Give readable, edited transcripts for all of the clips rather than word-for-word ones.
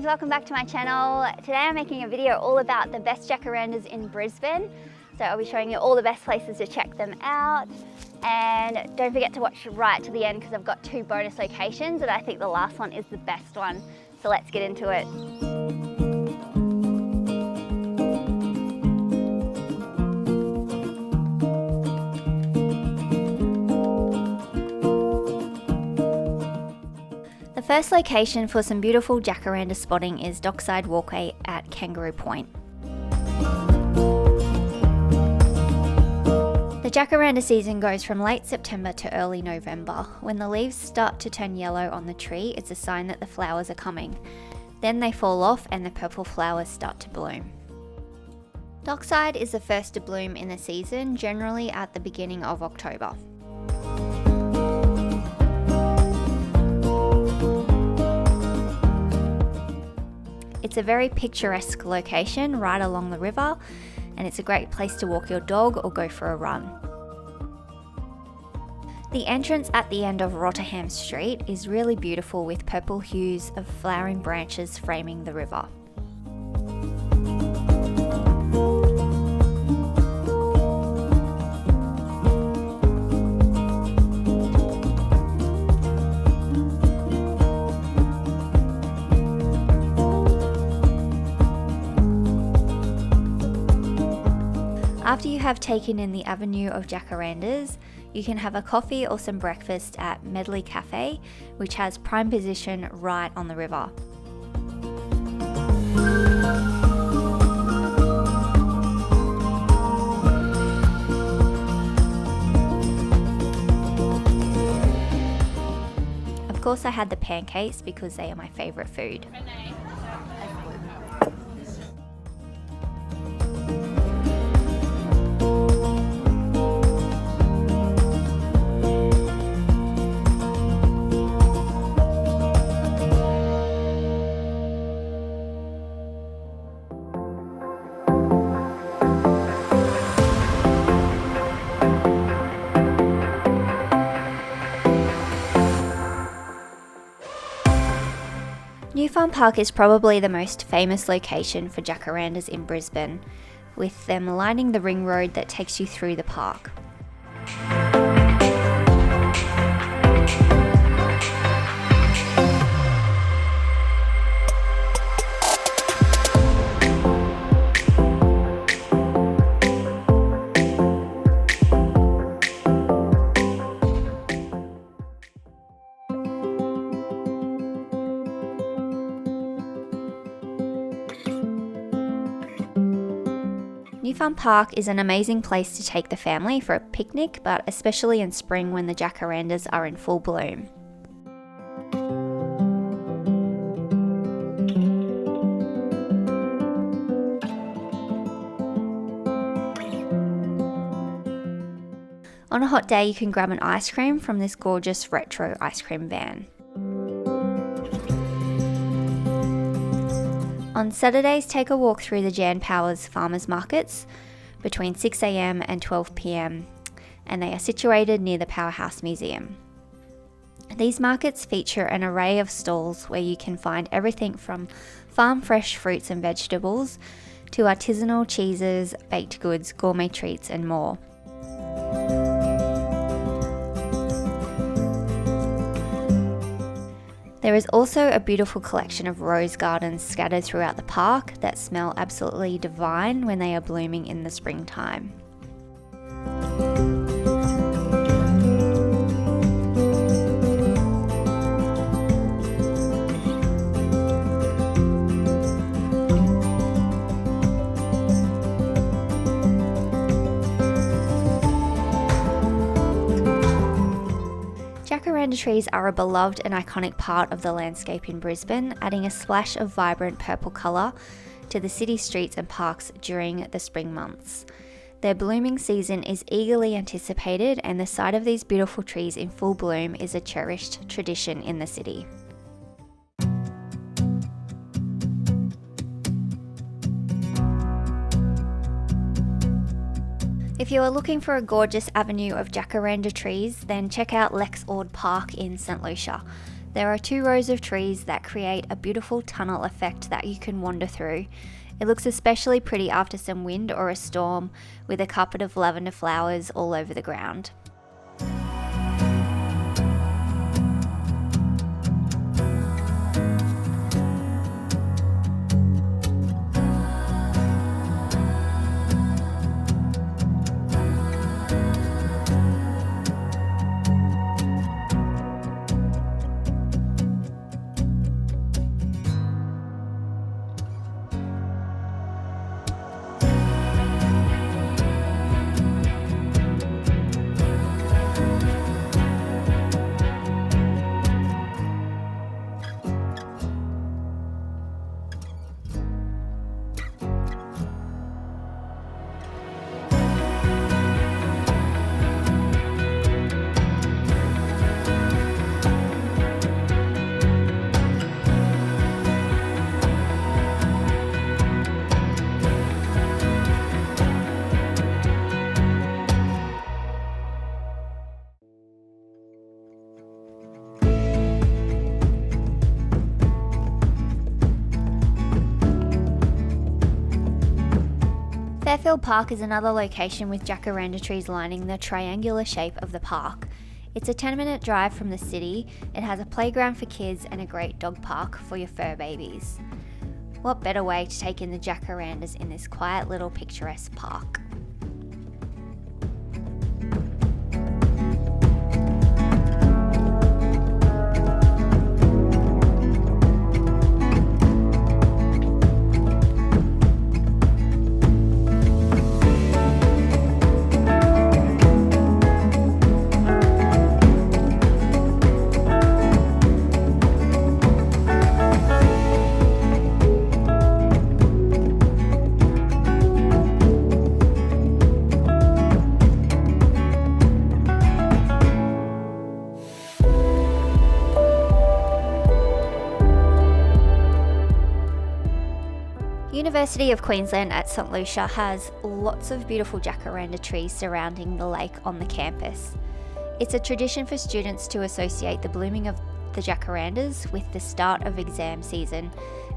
guys, welcome back to my channel. Today I'm making a video all about the best jacarandas in Brisbane. So I'll be showing you all the best places to check them out. And don't forget to watch right to the end because I've got 2 bonus locations and I think the last one is the best one. So let's get into it. The first location for some beautiful jacaranda spotting is Dockside Walkway at Kangaroo Point. The jacaranda season goes from late September to early November. When the leaves start to turn yellow on the tree, it's a sign that the flowers are coming. Then they fall off and the purple flowers start to bloom. Dockside is the first to bloom in the season, generally at the beginning of October. It's a very picturesque location right along the river, and it's a great place to walk your dog or go for a run. The entrance at the end of Rotterdam Street is really beautiful with purple hues of flowering branches framing the river. After you have taken in the avenue of jacarandas, you can have a coffee or some breakfast at Medley Cafe, which has prime position right on the river. Of course, I had the pancakes because they are my favourite food. Newfound Park is probably the most famous location for jacarandas in Brisbane, with them lining the ring road that takes you through the park. Newfound Park is an amazing place to take the family for a picnic, but especially in spring when the jacarandas are in full bloom. On a hot day, you can grab an ice cream from this gorgeous retro ice cream van. On Saturdays, take a walk through the Jan Powers farmers markets between 6 a.m. and 12 p.m. and they are situated near the Powerhouse Museum. These markets feature an array of stalls where you can find everything from farm fresh fruits and vegetables to artisanal cheeses, baked goods, gourmet treats and more. There is also a beautiful collection of rose gardens scattered throughout the park that smell absolutely divine when they are blooming in the springtime. Jacaranda trees are a beloved and iconic part of the landscape in Brisbane, adding a splash of vibrant purple colour to the city streets and parks during the spring months. Their blooming season is eagerly anticipated, and the sight of these beautiful trees in full bloom is a cherished tradition in the city. If you are looking for a gorgeous avenue of jacaranda trees, then check out Lexord Park in St Lucia. There are 2 rows of trees that create a beautiful tunnel effect that you can wander through. It looks especially pretty after some wind or a storm, with a carpet of lavender flowers all over the ground. Fairfield Park is another location with jacaranda trees lining the triangular shape of the park. It's a 10-minute drive from the city. It has a playground for kids and a great dog park for your fur babies. What better way to take in the jacarandas in this quiet little picturesque park? University of Queensland at St Lucia has lots of beautiful jacaranda trees surrounding the lake on the campus. It's a tradition for students to associate the blooming of the jacarandas with the start of exam season,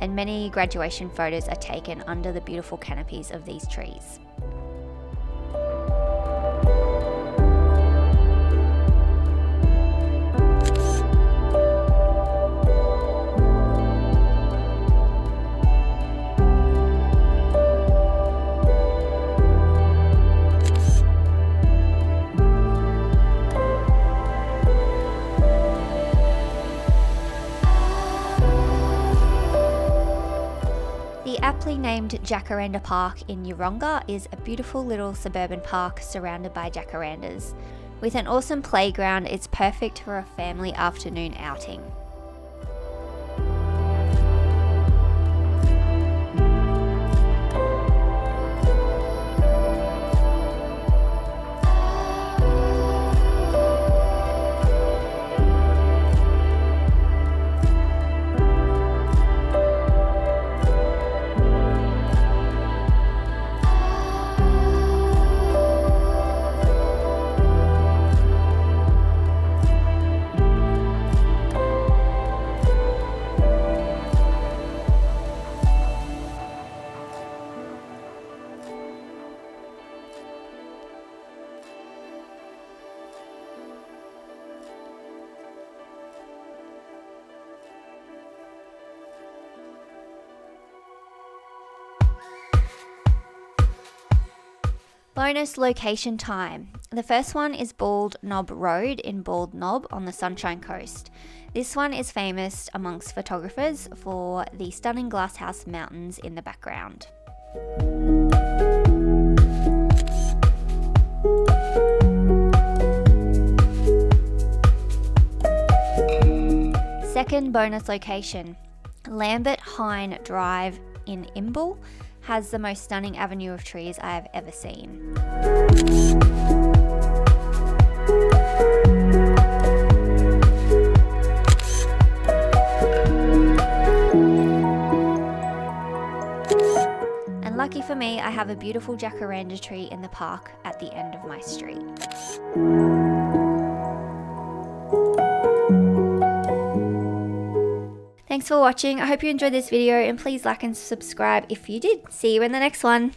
and many graduation photos are taken under the beautiful canopies of these trees. The aptly named Jacaranda Park in Uronga is a beautiful little suburban park surrounded by jacarandas. With an awesome playground, it's perfect for a family afternoon outing. Bonus location time. The first one is Bald Knob Road in Bald Knob on the Sunshine Coast. This one is famous amongst photographers for the stunning glasshouse mountains in the background. Second bonus location, Lambert Hine Drive in Imbil, has the most stunning avenue of trees I have ever seen. And lucky for me, I have a beautiful jacaranda tree in the park at the end of my street. Thanks for watching. I hope you enjoyed this video, and please like and subscribe if you did. See you in the next one.